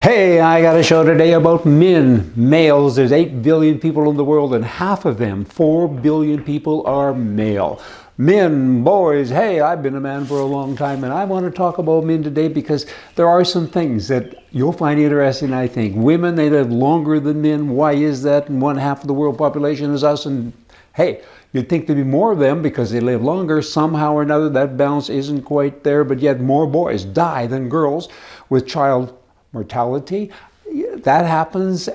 Hey, I got a show today about men, males. There's 8 billion people in the world and half of them, 4 billion people, are male. Men, boys, hey, I've been a man for a long time and I want to talk about men today because there are some things that you'll find interesting, I think. Women, they live longer than men. Why is that? And 1/2 of the world population is us, and hey, you'd think there'd be more of them because they live longer. Somehow or another, that balance isn't quite there, but yet more boys die than girls with child mortality. That happens,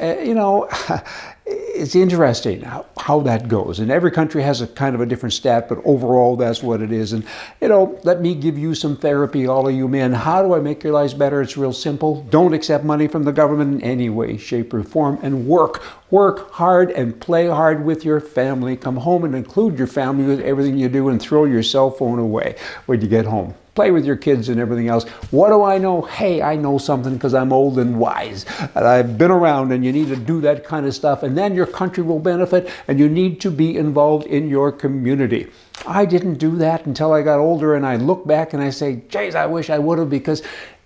it's interesting how that goes. And every country has a kind of a different stat, but overall that's what it is. And let me give you some therapy, all of you men. How do I make your lives better? It's real simple. Don't accept money from the government in any way, shape, or form, and work. Work hard and play hard with your family. Come home and include your family with everything you do, and throw your cell phone away when you get home. Play with your kids and everything else. What do I know? Hey, I know something because I'm old and wise. And I've been around, and you need to do that kind of stuff. And then your country will benefit, and you need to be involved in your community. I didn't do that until I got older, and I look back and I say, geez, I wish I would have, because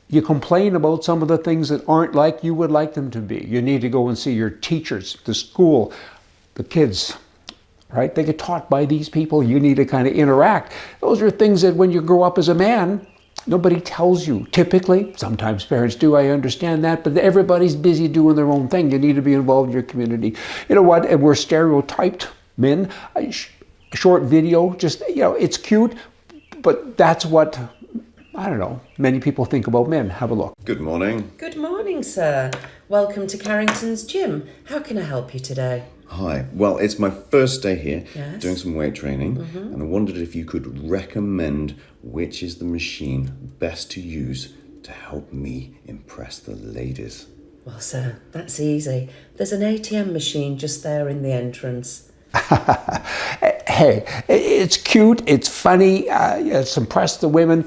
you complain about some of the things that aren't like you would like them to be. You need to go and see your teachers, the school, the kids. Right? They get taught by these people. You need to kind of interact. Those are things that when you grow up as a man, nobody tells you. Typically, sometimes parents do, I understand that, but everybody's busy doing their own thing. You need to be involved in your community. You know what? And we're stereotyped men. A short video, just, it's cute, but that's what, I don't know, many people think about men. Have a look. Good morning. Good morning, sir. Welcome to Carrington's Gym. How can I help you today? Hi. Well, it's my first day here, Yes. doing some weight training, and I wondered if you could recommend which is the machine best to use to help me impress the ladies. Well, sir, that's easy. There's an ATM machine just there in the entrance. Hey, it's cute, it's funny, it's impressed the women,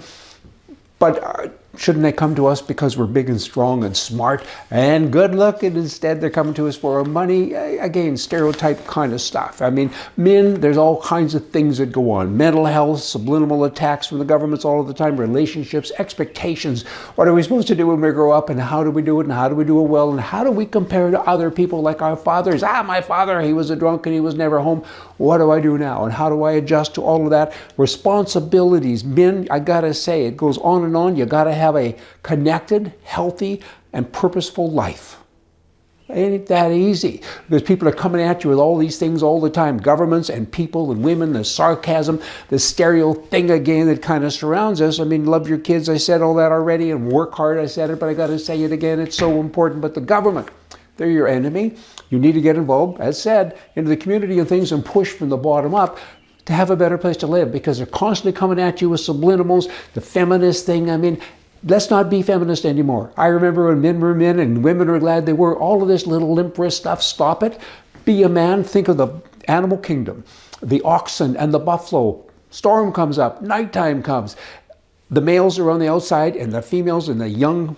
but shouldn't they come to us because we're big and strong and smart and good looking? Instead, they're coming to us for our money. Again, stereotype kind of stuff. I mean, men, there's all kinds of things that go on. Mental health, subliminal attacks from the governments all of the time, relationships, expectations. What are we supposed to do when we grow up, and how do we do it, and how do we do it well, and how do we compare to other people like our fathers? My father, he was a drunk and he was never home. What do I do now? And how do I adjust to all of that? Responsibilities. Men, I gotta say, it goes on and on. You gotta have a connected, healthy, and purposeful life. It ain't that easy, because people are coming at you with all these things all the time. Governments and people and women, the sarcasm, the stereo thing again that kind of surrounds us. I mean, love your kids, I said all that already, and work hard, I said it, but I got to say it again. It's so important. But the government, they're your enemy. You need to get involved, as said, into the community and things, and push from the bottom up to have a better place to live, because they're constantly coming at you with subliminals, the feminist thing. I mean, let's not be feminist anymore. I remember when men were men and women were glad they were. All of this little limp wrist stuff, stop it. Be a man. Think of the animal kingdom, the oxen and the buffalo. Storm comes up, nighttime comes. The males are on the outside, and the females and the young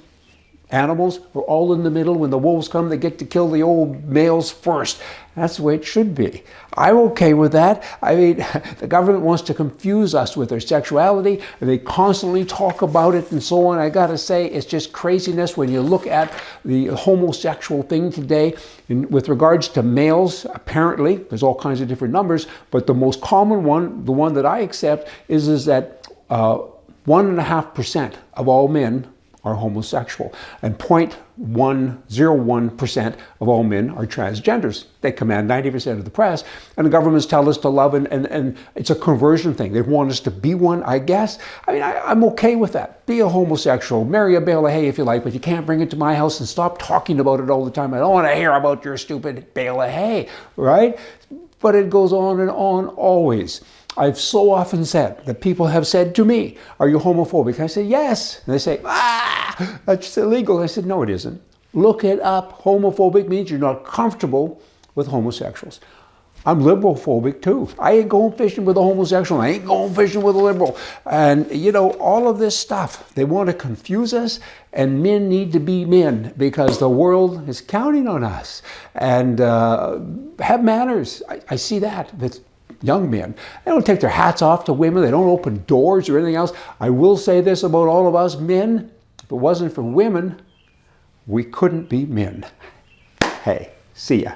animals are all in the middle. When the wolves come, they get to kill the old males first. That's the way it should be. I'm okay with that. I mean, the government wants to confuse us with their sexuality, and they constantly talk about it and so on. I gotta say, it's just craziness when you look at the homosexual thing today. With regards to males, apparently, there's all kinds of different numbers, but the most common one, the one that I accept, is that 1.5% of all men are homosexual, and 0.101% of all men are transgenders. They command 90% of the press, and the governments tell us to love, and it's a conversion thing. They want us to be one, I guess. I mean, I'm okay with that. Be a homosexual, marry a bale of hay if you like, but you can't bring it to my house and stop talking about it all the time. I don't want to hear about your stupid bale of hay, right? But it goes on and on always. I've so often said that people have said to me, are you homophobic? I say, yes. And they say, that's illegal. I said, no, it isn't. Look it up. Homophobic means you're not comfortable with homosexuals. I'm liberal phobic too. I ain't going fishing with a homosexual. I ain't going fishing with a liberal. And all of this stuff, they want to confuse us, and men need to be men because the world is counting on us. And have manners. I see that with young men. They don't take their hats off to women. They don't open doors or anything else. I will say this about all of us men. If it wasn't for women, we couldn't be men. Hey, see ya.